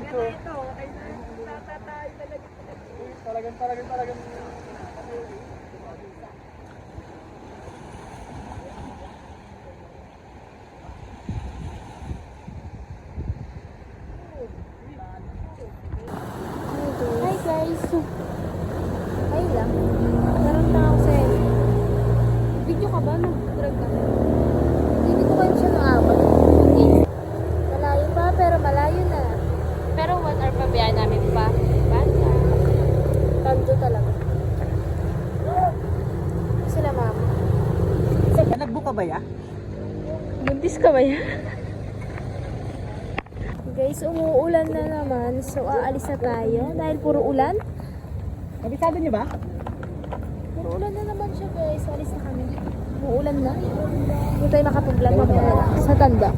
ito. Ay, natatay talaga. Talagang. Hi guys! Hi lang. Naroon na ako sa video ka ba? Nag-drag ka? Hindi ko kayo siya naabot. Malayo pa pero malayo na. Pero 1 hour pa biyahe namin pa. Banda. Tanto talaga. Sila mama. Nagbuka ba ya? Buntis ka ba yan? Guys, umuulan na naman. So, aalis na tayo. Dahil puro ulan. Kabisado niyo ba? Puro ulan na naman siya guys. Alis na kami. Umuulan na. Hindi tayo makapag-vlog mamaya na lang. Sa tanda.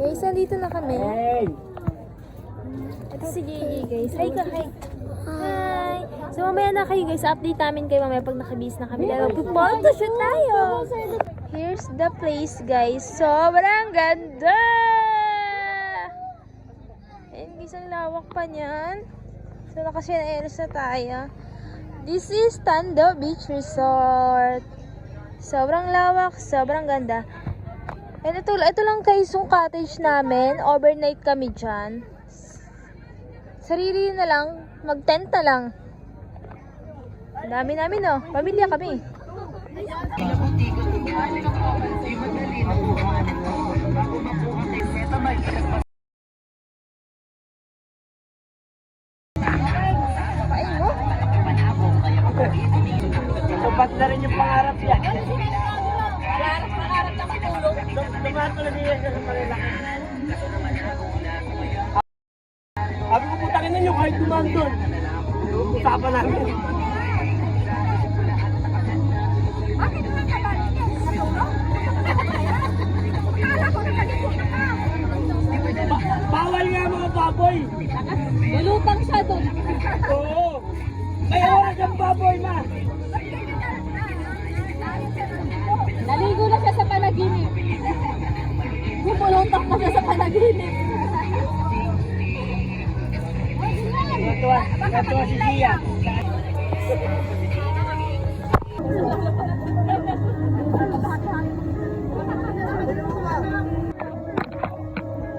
Guys, nandito na kami. Ito si Gigi guys. Hi ka, hi. Hi. So mamaya na kayo guys. Update namin kayo mamaya pag nakabis na kami. Dahil photoshoot tayo. Here's the place guys. Sobrang ganda! And guys, ang lawak pa niyan. So nakasyaneros na tayo. This is Tando Beach Resort. Sobrang lawak, sobrang ganda. And ito lang guys yung cottage namin. Overnight kami dyan. Sarili na lang. Mag-tent na lang. Ang dami namin oh. Pamilya kami. Kapain mo? Sapat na rin yung pangarap niya. Pangarap na matulog. Tumatulog niya siya sa malalaki. Sabi ko, putakin na nyo kahit dumaan doon. Usapan namin. Bakit naman ka ba? Natulog? Akala ko nagkalimutan ka. Bawal nga mga baboy. Lulutang siya doon. Oo. May oras ang baboy ma. Naligo na siya sa panaginip. Bumulutak na siya sa panaginip. Natuwa si Gia.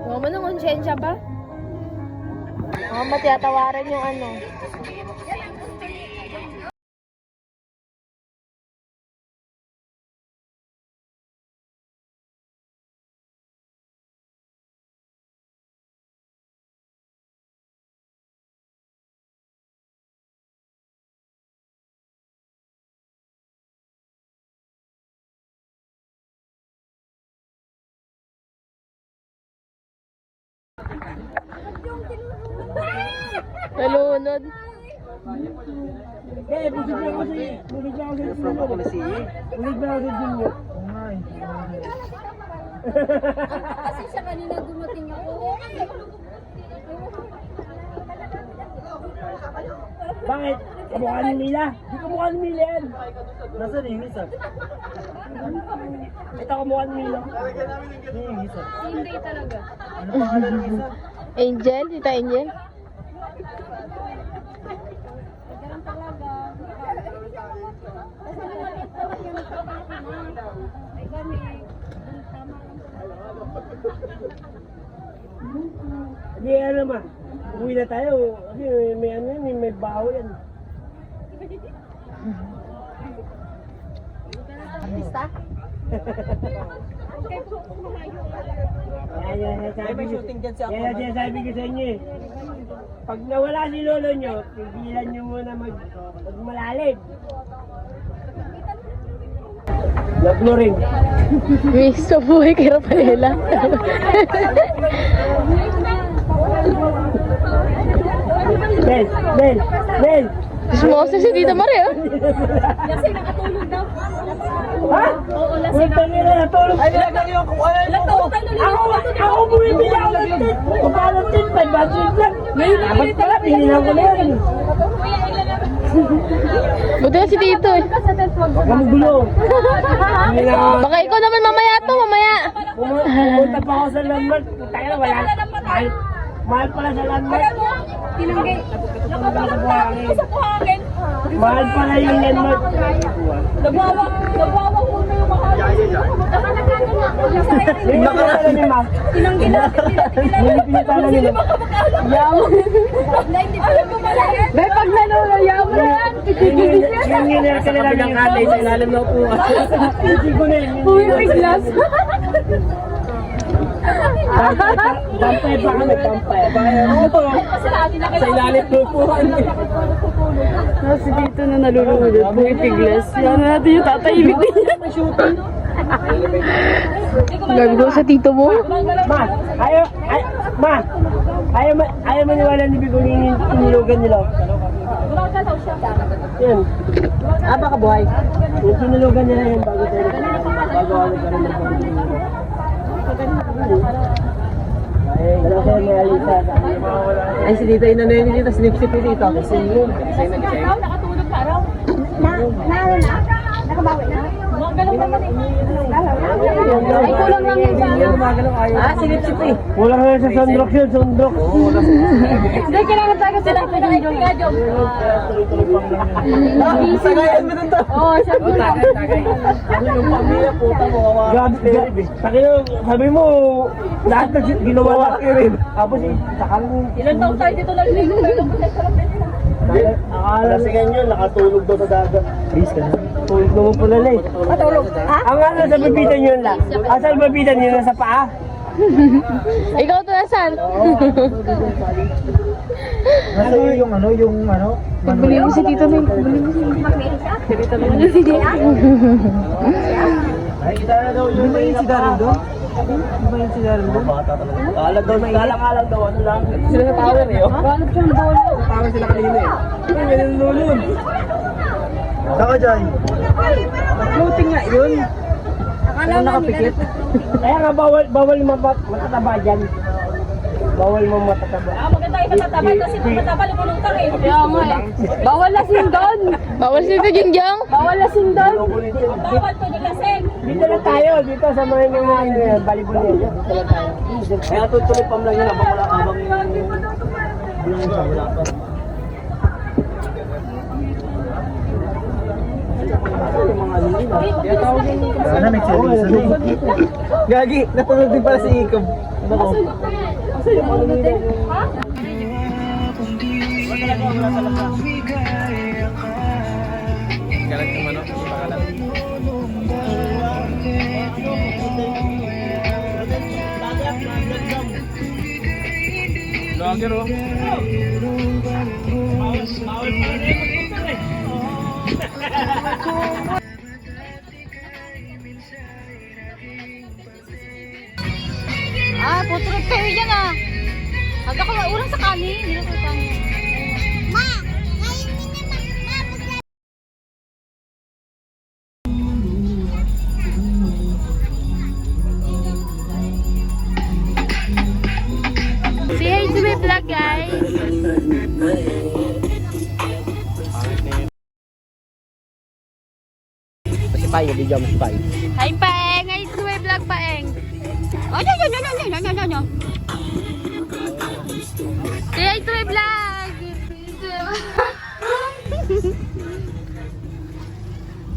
Mama nang konsensya ba? Mama, tiyatawaran yung ano. Nalunod. Eh, busog na ako sa Busog na ako sa Junior. Busog na ako sa Junior. Kasi siya kanina dumating ako. Bakit? Kamukha ni Mila? Di kamukha ni Mila yan. Nasaan yung isa? Ito kamukha ni Mila. Yung isa. Hindi talaga. Ano pangalan ng isa? Angel? Tita Angel? Hindi, ano ma. Uwi na tayo. Kasi may ano yan, may baho yan. Artista? May shooting dyan si Aquaman. Yan ang sinasabi ko sa inyo eh. Pag nawala si lolo nyo, tigilan nyo muna magmalalim. Naglo rin. Miss sa buhay kay Rafaela. Bel! Sumose si Tita Maria. Kasi nakatulog daw. Ha? Oo, lasing. Punta nila, natulog. Ay, nilagay ako. Ako bumibili ako ng tit. Kung paano tit, 500 lang. Dapat pala, pinilang ko na yun. Buti na si Tito eh. Huwag ka magulo. Baka ikaw naman mamaya to, mamaya. Pumunta pa ako sa landmark. Tayo na, wala. Mahal pala sa landmark. Tinanggay. Nakatulog sa buhangin. Mahal pala yung landmark. Nagwawak mo na yung mahal. Pinakala ni Ma. Tinanggay natin. Pinakala ni Ma. Alam mo ba yan? Bay, pag nanulayaw mo yan. Yung ginagawa ka nila ng kalay sa ilalim na upuan. Hindi ko na yun. Uy, may glass. Bampay pa kami, bampay. Ano to? Sa ilalim na upuan. Si Tito na nalulunod. May piglas. Yan natin yung tatahimik niya. Gabi ko sa tito mo. Ayaw maniwala ni Bigolini yung tinilugan nila. Yan. Baka buhay. Yung tinilugan nila yan bago tayo. Bago ako ka rin Dalawa kayo may alisa. Ay, si Tita inano yun dito. Snip-snip yun dito. Kasi yun. Nakatulog ka raw. Nakabawi na. Gumagalaw naman eh. Ay, kulang lang yan sa Sinip-sip eh. Kulang lang sa Sondrox yun, Sondrox. Hindi, kailangan tayo sa tito ng Jong. Sagayan mo dito. Oo, siya ko lang. Yung pamilya, puta mo. Grabe. Sabi mo, lahat na ginawa laki rin. Tapos sakal mo. Ilan taon tayo dito naliligo? Akala kasi ganyan, nakatulog daw sa dagat. Please ka na. Tulog naman pala na eh. Matulog. Ha? Ang ano sa babitan nyo lang. Asal babitan nyo na sa paa? Ikaw to nasan? Nasa yung ano? Pagbili mo si Tito May. Pagbili mo si Tito May. Ay, kita na daw yun. Di ba yung si Darren doon? Di ba yung si Darren doon? Bata talaga. Kalang daw, ano lang. Sila sa tower eh. Ganap siyang bola. Tower sila kanina eh. Ay, ganun lulun. Saka dyan. Floating nga yun. Ano nakapikit? Kaya nga bawal matataba dyan. Bawal mo matataba. Maganda yung matataba kasi kung matataba lumulutang eh. Kaya nga eh. Bawal lasing doon. Bawal si Tito Jingjang. Bawal lasing doon. Bawal to yung lasing. Dito lang tayo, dito sa mga balibon nila. Dito lang tayo. Kaya tutuloy pam lang yun habang wala habang wala pa. Sana may Gagi, natulog din pala si Ikob. Ano ko? Galag ng ano? Vlogger oh. Putrot kayo dyan ah. Agad ko urang sa kanin. Hindi na ko kanin. Say hi to my vlog, guys. Masipay, video masipay. Hi, Paeng. Hi to my vlog, Paeng. Oh, no. Say hi to my vlog.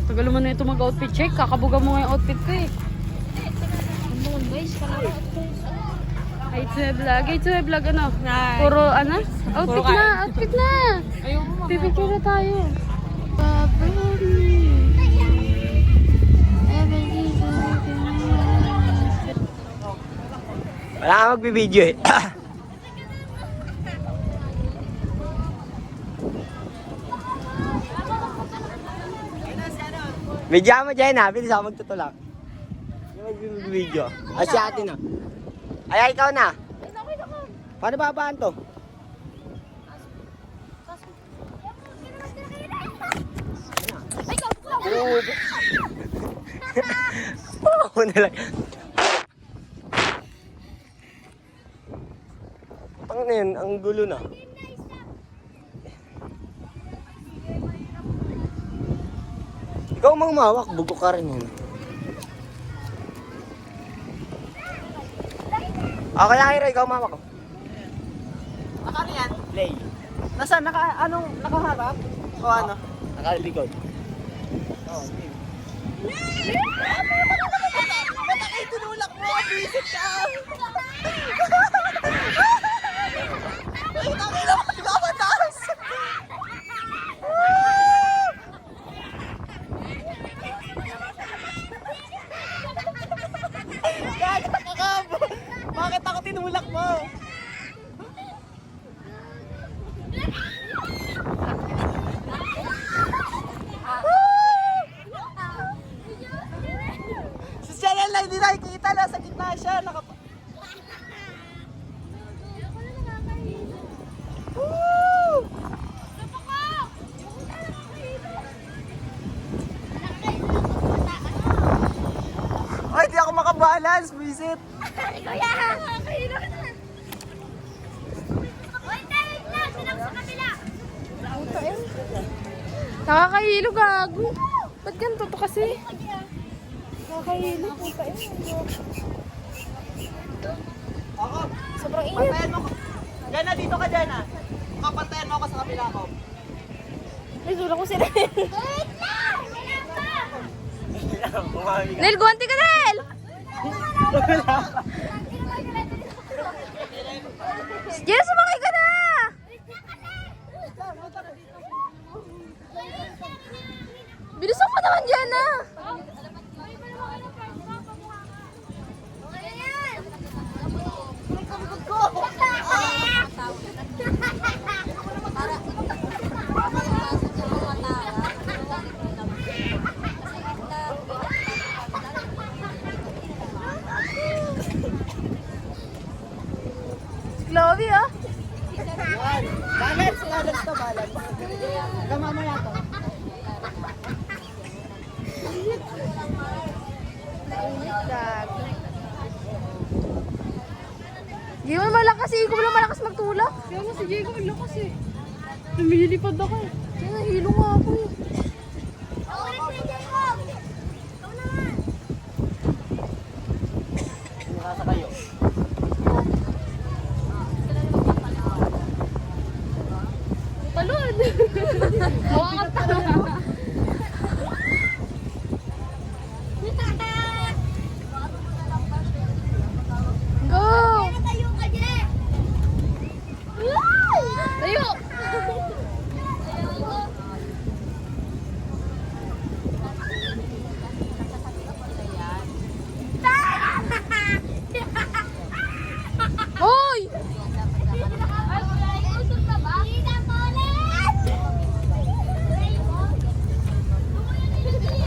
Tagal mo na ito mag-outfit check. Kakabuga mo nga yung outfit ko eh. Ano ba guys, kalawat guys. H2 vlog ano? Puro ano? Outfit na. Pipicture na tayo. Wala ka magbibideo eh. Medya mo dyan ha, bilis ako magtutulak. Yung magbibideo. Ay si ate na. Ay ikaw na. Paano babaan to? Oo. Oo na lang. Pang na yun, ang gulo na. Ikaw mang mawak, bugo ka rin yun. Okay lang, Hiro, ikaw mawak ko. Ano yan? Play. Nasa anong nakaharap? O ano? Nakalikod. Ay, tinulak mo! Visit ka! Ay, tangin na! Pagkakataas! Gagakakabo! Bakit ako tinulak mo? Si Chanel lang hindi nakikita, nasa gitna siya. Woo! Ay, di ako makabalance, visit. Kuya! Nakakahilo na! Uy, tayo na! Sinang sa kabila! Nakakahilo, gago. Ba't ganito to kasi? Nakakahilo. Ako, Sobrang init. pantayan mo ko. Diyan na, dito ka dyan na. Kapantayan mo ako sa kabila ko. Ay, sulang ko sila. Wait lang! Wala pa! Nel, guwanti ka, Nel! Jenna, sumakay ka na! Bilisan mo naman, Jenna! Chloe, oh! Balance, balance to, balance. Hanggang mamaya to. Hindi mo malakas eh. Ikaw lang malakas magtulak. Kaya nga si Diego malakas eh. Lumilipad ako eh. Kaya nahilo nga ako eh. Ulit na dyan mo! Ikaw naman! Nasa kayo. Talon! Makakatawa. Go! Tayo ka dyan! Tayo! Hoy! Usap ka ba? Kita mo ulit!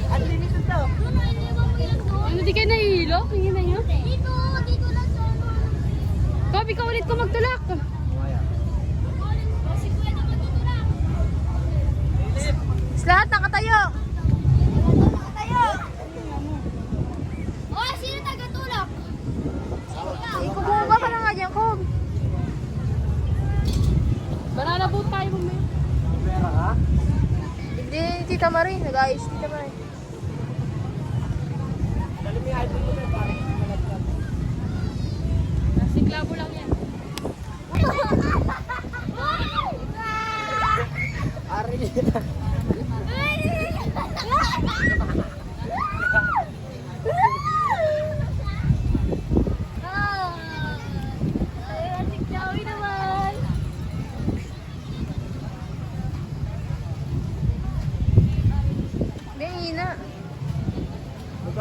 Unlimited to. Ano, di kayo nahihilo? Tingin na nyo. Dito! Dito lang sa ano. Kopi ka ulit ko magtulak. Si Kuya naman dito lang. Lahat nakatayo. Tayo! Oh, sino tagatulak? Ikaw bumaba ka na nga dyan, Kob. Banana boat tayo mamaya. Pera ka? Hindi, Tita Marie. Nag-ayos, Tita Marie. Dali mo yung iPhone mo na parang malaglag. Siklabo lang yan. Ari.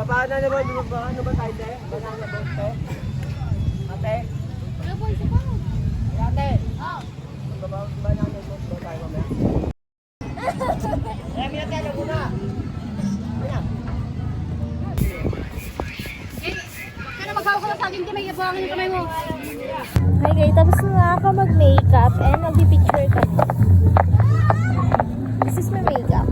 Banana boat, ano ba tayo, te? Banana boat, te? Ate? Wala po, isa pa. Ate? Oh. Banana boat ba tayo mamaya? Eh, minatelo muna. Ayan. Kaya maghawak ka lang sa akin, may iabangin yung kamay mo. Hi guys, tapos na ako mag-makeup and mag-picture ka. This is my makeup.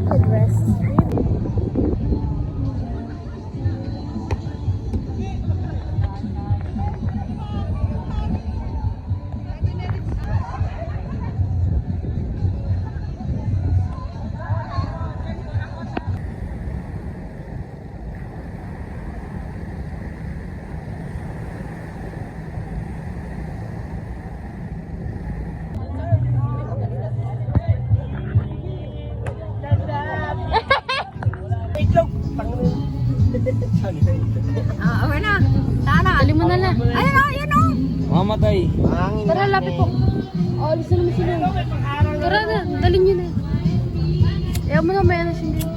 The dress. Itlog! Panginoon. Okay na. Tara. Dali mo na lang. Ayun o, ayun o. Mamatay. Hangin. Tara, lapit po. Oh, alis na naman sila. Tara na, dalhin nyo na. Ayaw mo na, may ano sila.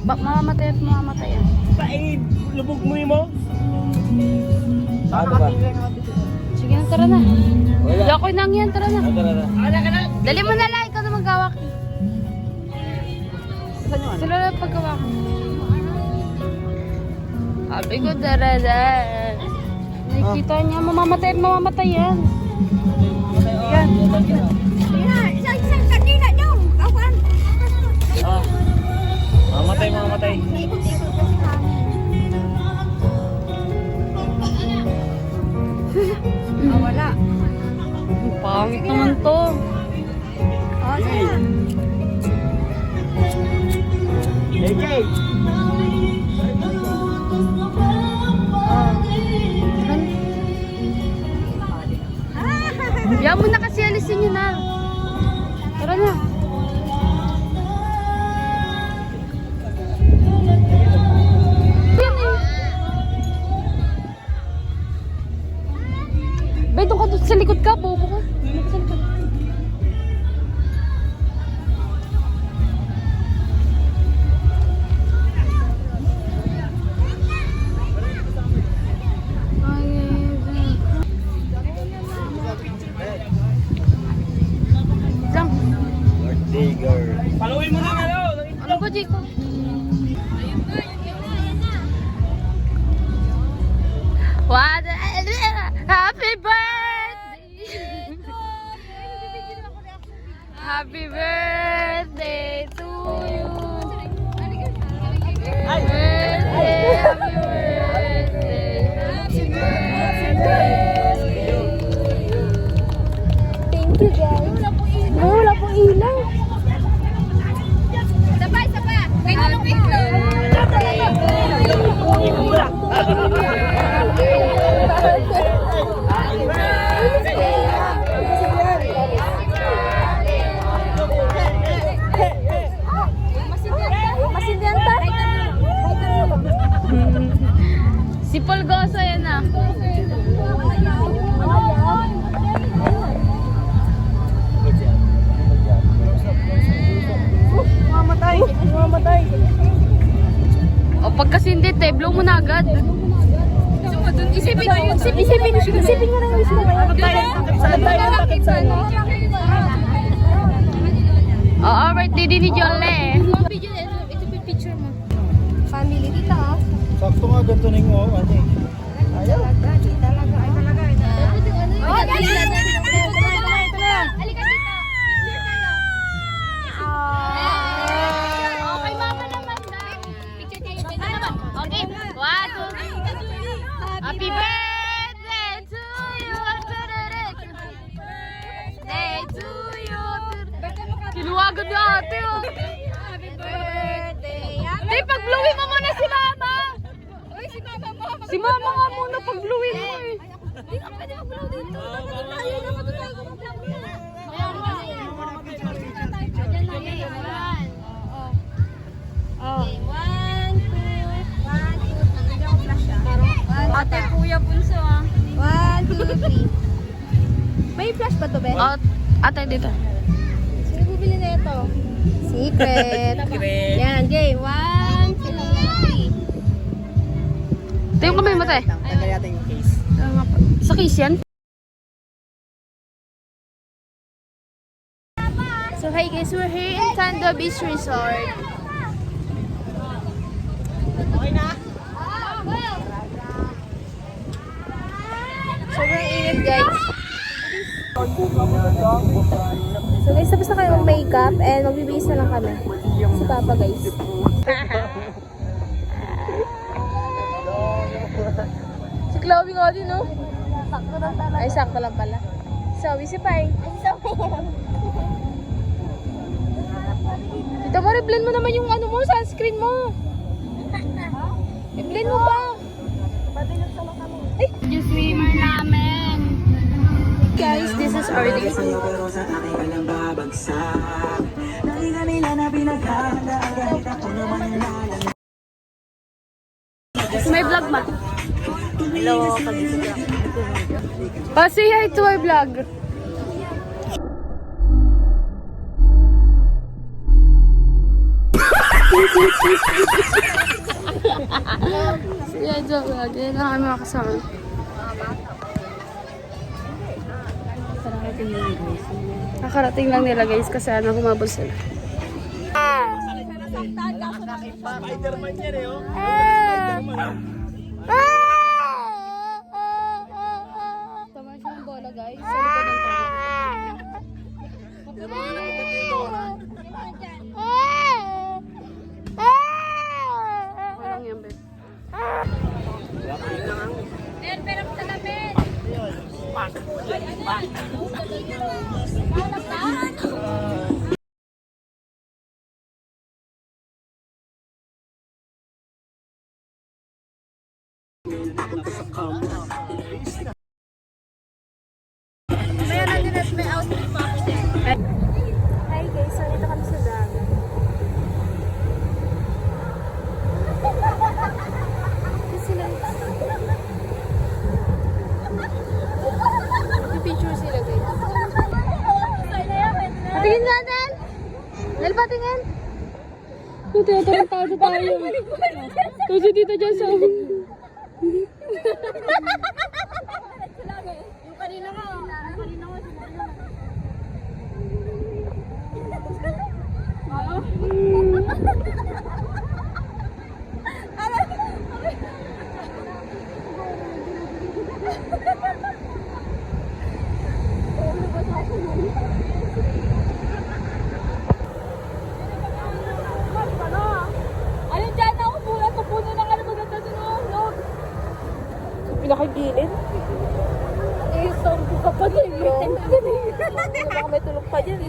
Mamamatay at mamamatay yan. Paid, lubog mo mo. Ano ba? Sige na, tara na. Wala. Yakoy nang yan, tara na. Tara na. Dali mo na lang, ikaw na magawak. Sila na pagkawak. Sabi ko, tara na. Nakikita niya, mamamatay at mamamatay yan. Yan. Sige na, isang kanina nyo. Kawan. Ah. Mamatay, mamatay. Ikot-ikot kasi hangin. Wala. Ang pangit naman to. Oh, sige na. JJ. Yan mo na kasi, alisin nyo na. Tara na. Yan eh. Bay, doon ka doon sa likod ka, bobo ka. Doon ka sa likod. Lang. Birthday girl. Paluin mo na ano. Ano ba, Jiko? What? Happy birthday! Happy birthday to you! Happy birthday! Happy birthday! Thank you, guys. Wala pong ilaw. Sabay, sabay. May nalong itlog. Masindihan ta? Si Polgoso yan ah. Mamatay. Mamatay. O pagkasindi, te, blow mo na agad. Isipin mo yun. Isipin mo na yung isipin mo. Oo, birthday din ni Jolle. Ito picture mo. Family dito ah. Sakto nga ganito na yung ano eh. Ayaw. Talaga. Oh, dali. Halika dito. Picture kayo. Okay, mama naman daw. Picture kayo. Dito naman. Okay. 1, 2, 3. Happy birthday to you. Birthday to you. Kinuwagod yung ate oh. Happy birthday. Tay, pag-blowin mo muna si mama. Uy, si mama mo. Si mama nga muna pag-blowin mo eh. Hindi ka pwede mag-blow dito. Dapat tayo na matutay ko mag-blow na. Diyan lang yan. Okay, 1, 2. Hindi ako flash ah. Ate, kuya, punso ah. 1, 2, 3. May flash ba to, Ben? Ate, dito. Sino bubili na ito? Secret. Yan, game. 1, 2, 3. Ito yung kamay mo, te. Tanggal natin yung case. Sa case yan? So, hi guys. We're here in Tando Beach Resort. Okay na? Sobrang init, guys. So guys, tapos na kayo mag-makeup and magbibihis na lang kami. Si Papa, guys. Si Chloe nga din, no? Ay, sakto lang pala. So, si Pai. Dito mo, i-blend mo naman yung ano mo, sunscreen mo. I-blend mo pa. Ay, yung swimmer namin. Guys, this is our day 2. May vlog ma. Hello, oh, say hi to our vlog. Say hi to our vlog. Yan ang aming mga kasama. Nakarating lang nila guys kasi ano, humabol sila. Spider-Man yan eh, oh. Tama siyang bola guys. Sa likod ng tao. Okay lang yan, babe. Hi guys, nandito kami sa dagat. Sila. Picture sila guys. Patingin natin! Nel, patingin! Ito, tarantado tayo. Ito si tita dyan sa yung kanina nga. Ayun dyan ako muna sa puno ng ano maganda sa loob. Pinakagilid. Eh, sorbo ka pa din. Baka may tulog pa dyan.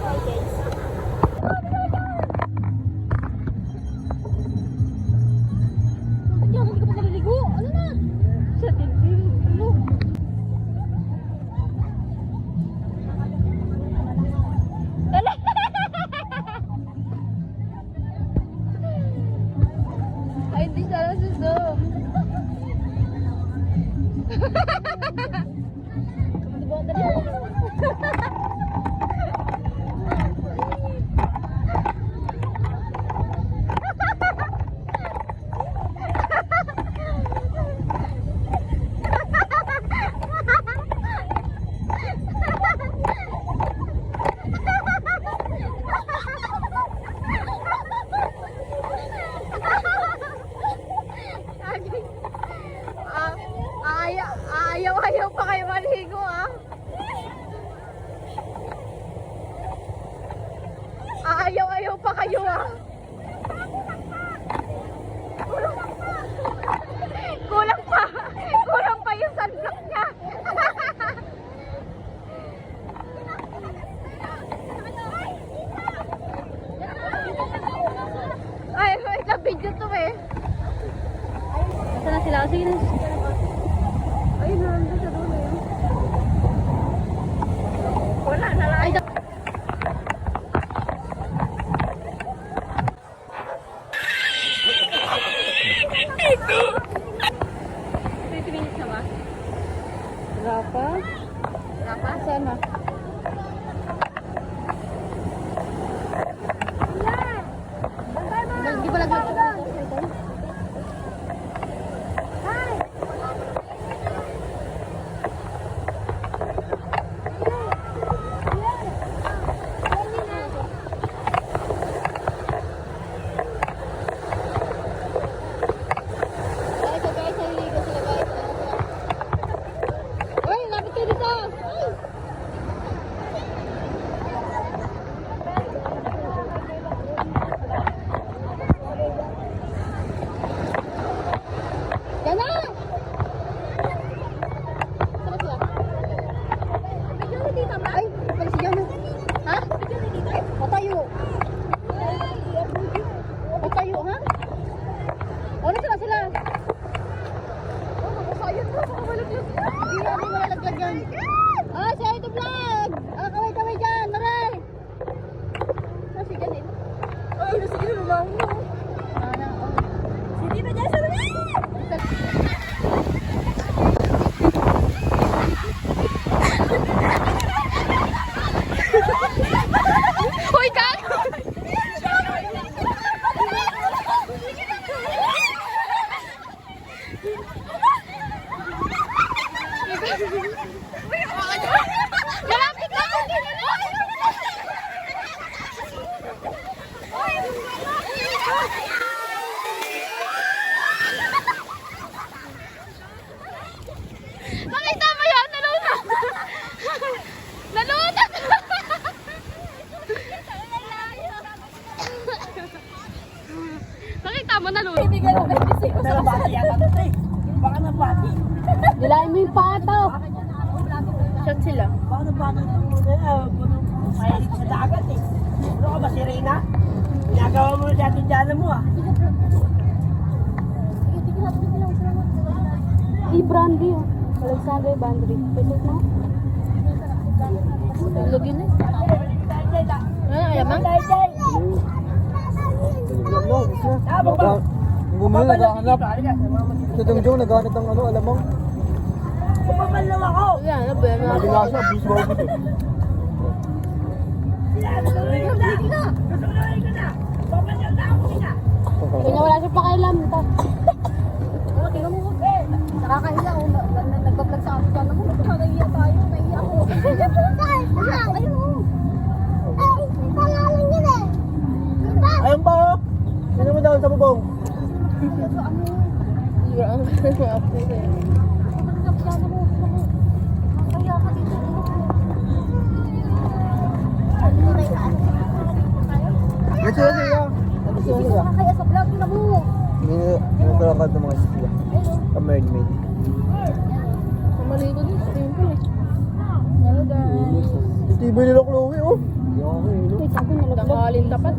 Hi guys. Hindi ka pa naliligo. Ano na? Sa tingin. Ano? Ay, hindi siya lang sa Zoom. Ayaw pa kayo maligo ah. Ayaw pa kayo ah. Kulang pa yung sunblock niya. Ay, wait na video to eh. Saan na sila? Sige na. Ay, nandun sa dulo yun. Wala na lang. 20 minutes na ba? pa? Wala pa? Saan na? Di ba naglag? Uy, lapit kayo dito! Ay! Yan na! Saan sila? Ay, pala si Jana. Ha? Patayo. Patayo, ha? O, na sila? Sayang mo, baka malaglag. Hindi namin malalaglag yan. Ah, siya ito vlog! Ah, kaway-kaway dyan, maray! Ah, si Janin. Ay, sige na lang mo. Hindi ba dyan sa Hoy, gago! Malapit na ako! Nakita mo yan? Nalunod! Nalunod! Nakita mo nalunod? Hindi ka lang Nalabati yata ito eh. Baka nabati. Nilain mo yung pato. Saan sila? Baka nabati ito muna. Mahilig sa dagat eh. Ano ka ba si Reyna? Ginagawa mo na dati dyan mo ah. Brandy oh. Alexander Bandry. Pesok mo? Lagi na. Ano, ayamang? Bumili, naghahanap. Sa Dongjong, naghahanap ng ano, alamang. Bumabal lang ako! Yan, ano ba? Hindi nga siya, bis mo ako. Kanya wala siya pakialam. Ito. Oh, tingnan mo ko eh. Nakakahiya. Nagbablog sa akin. Alam mo, nakakahiya tayo. Nahiya ako. Ayun pa oh! Sino mo daw sa bubong? Hira ang apo eh. Gusto na siya. Gusto na siya. Kaya sa vlog na mo. Tinutulungan ng mga sila. Sa mermaid. Maligo din sa temple eh. Hello guys. Yung TV nila Chloe oh. Wait, sabi nalaglag. Nakahalin dapat.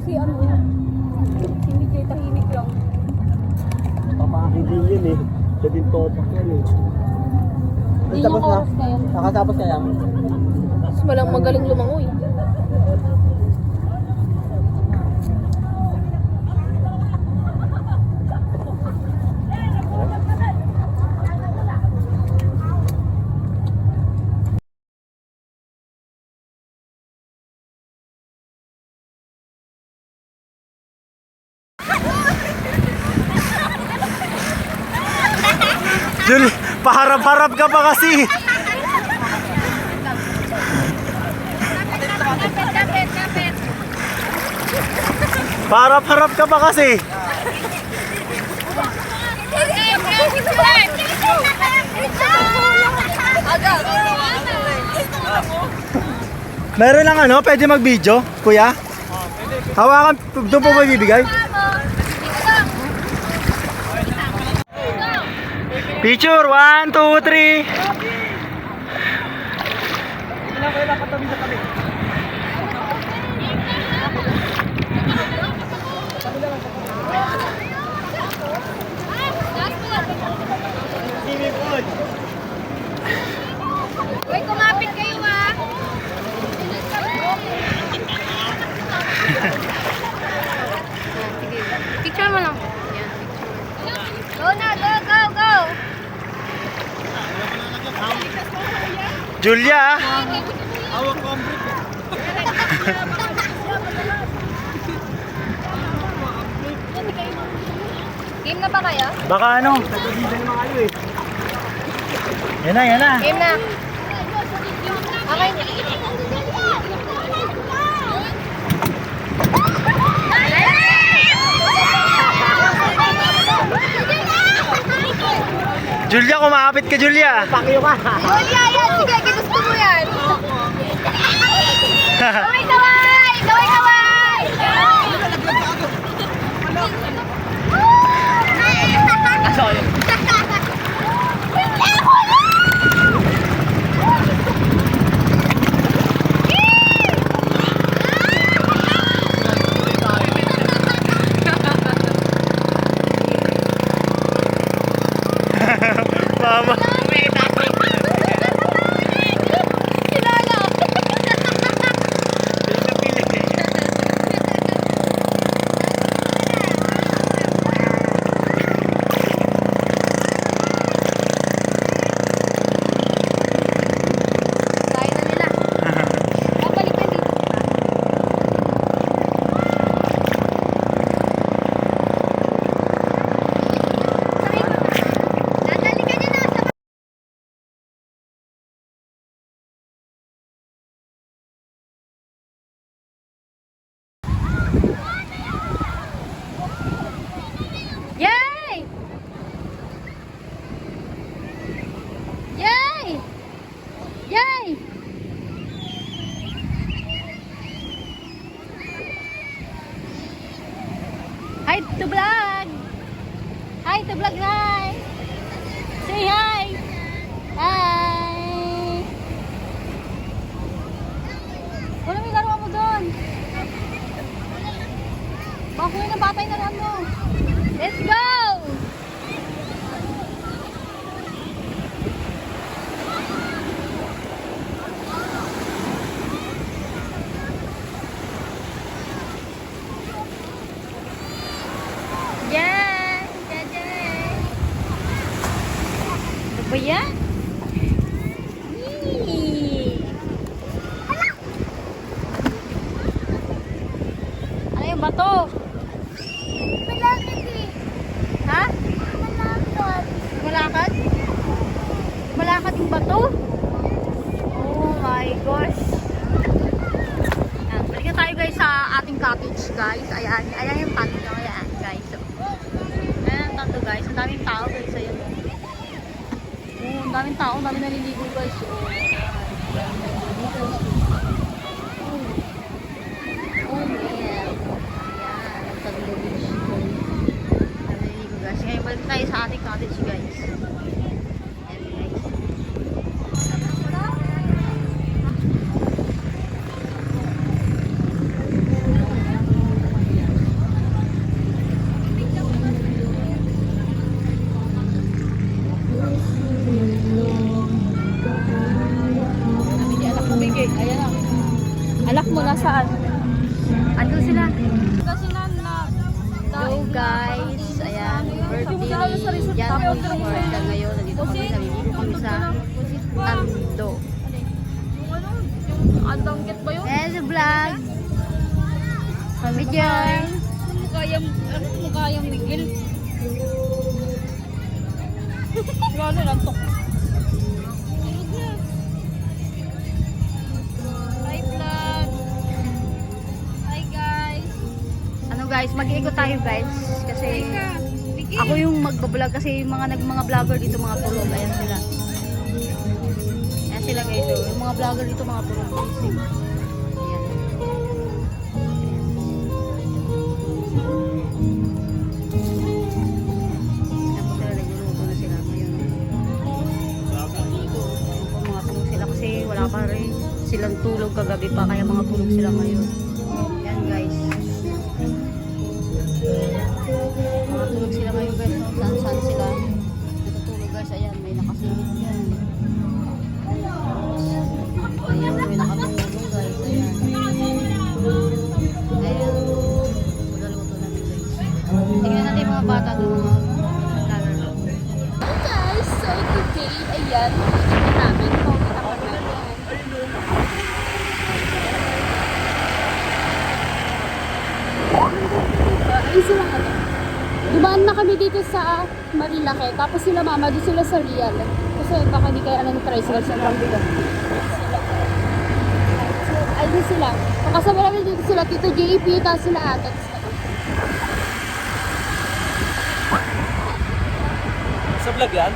Si ano yun? Si Mijay tahimik lang. Pamakakindi yun eh. Siya din topak yan eh. Hindi niya oras ngayon. Nakatapos kaya? Mas malang magaling lumangoy. Jul, paharap-harap ka pa kasi. Paharap-harap ka pa kasi. Meron lang ano, pwede mag-video, kuya? Hawakan, doon po ba ibibigay? Picture, 1, 2, 3. Uy, kumapit kayo ha. Sige, picture mo lang. Yan, picture. Go na, go, go, go. Julia. Awak ko ang brief. Game na ba kayo? Baka ano? Yan na, yan na. Game na. Okay. Julia, kumapit ka, Julia. Pakyo ka. Julia, yan. Sige, ginusto mo yan. Kaway, kaway! Kaway, kaway! Mama. Kaya na nila. Babalik na dito. Dadali ka niya na. Yay! Yay! Yay! Hi to vlog! Hi to vlog, hi! Say hi! Hi! Wala may laro mo doon! Bakuhin ng batay na lang mo! Let's go! Yan! Yan! Ano ba yan? Yee! Ano yung bato? Malakad eh. Ha? Malakad. Malakad? Malakad yung bato? Oh my gosh. Ayan, balik na tayo guys sa ating cottage guys. Ayan, ayan yung tato na. Ayan guys. So, ayan ang tato guys. Ang daming tao guys. Ayan. Oh, ang daming tao. Ang daming naliligo guys. So, oh yeah. Ayan. Ang tato beach. Naliligo guys. Ngayon balik tayo sa ating cottage guys. Ayan guys. Ayan na. Alak mo nasaan? Andun sila. Kasi na Hello guys. Ayan. Birthday. Yan ang birthday ngayon. Nandito kami. Naliligo kami sa Ando. yung andangkit ba yun? Ayan sa vlog. Kami dyan. Mukha yung Miguel. Gano'n lang to. Hi vlog. Hi guys. Ano guys, mag-iikot tayo guys. Kasi ako yung magbablog kasi yung mga vlogger dito mga tulog. Ayan sila. Ayan sila guys. Oh. Yung mga vlogger dito mga tulog guys. Ayan. Tapos sila nagluluto na sila ngayon. Mga tulog sila kasi wala pa rin silang tulog kagabi pa kaya mga tulog sila ngayon. Yan guys. Mga tulog sila ngayon guys. Saan sila natutulog guys. Ayan may nakasilip yan. Ayan may nakatulog guys. Ayan. Ayan. Magaluto namin guys. Tingnan natin yung mga bata doon mga vlogger. Guys, so today, ayan, ito namin. Pauwi na kami. isa lang ano. Dumaan na kami dito sa Marilake, tapos sila mama, doon sila sa Real. Kasi baka di kaya ng tricycle sa Rambugan. So, ay di sila. Makasama namin dito sila, Tito JP, tapos sila ate. Sa vlog yan?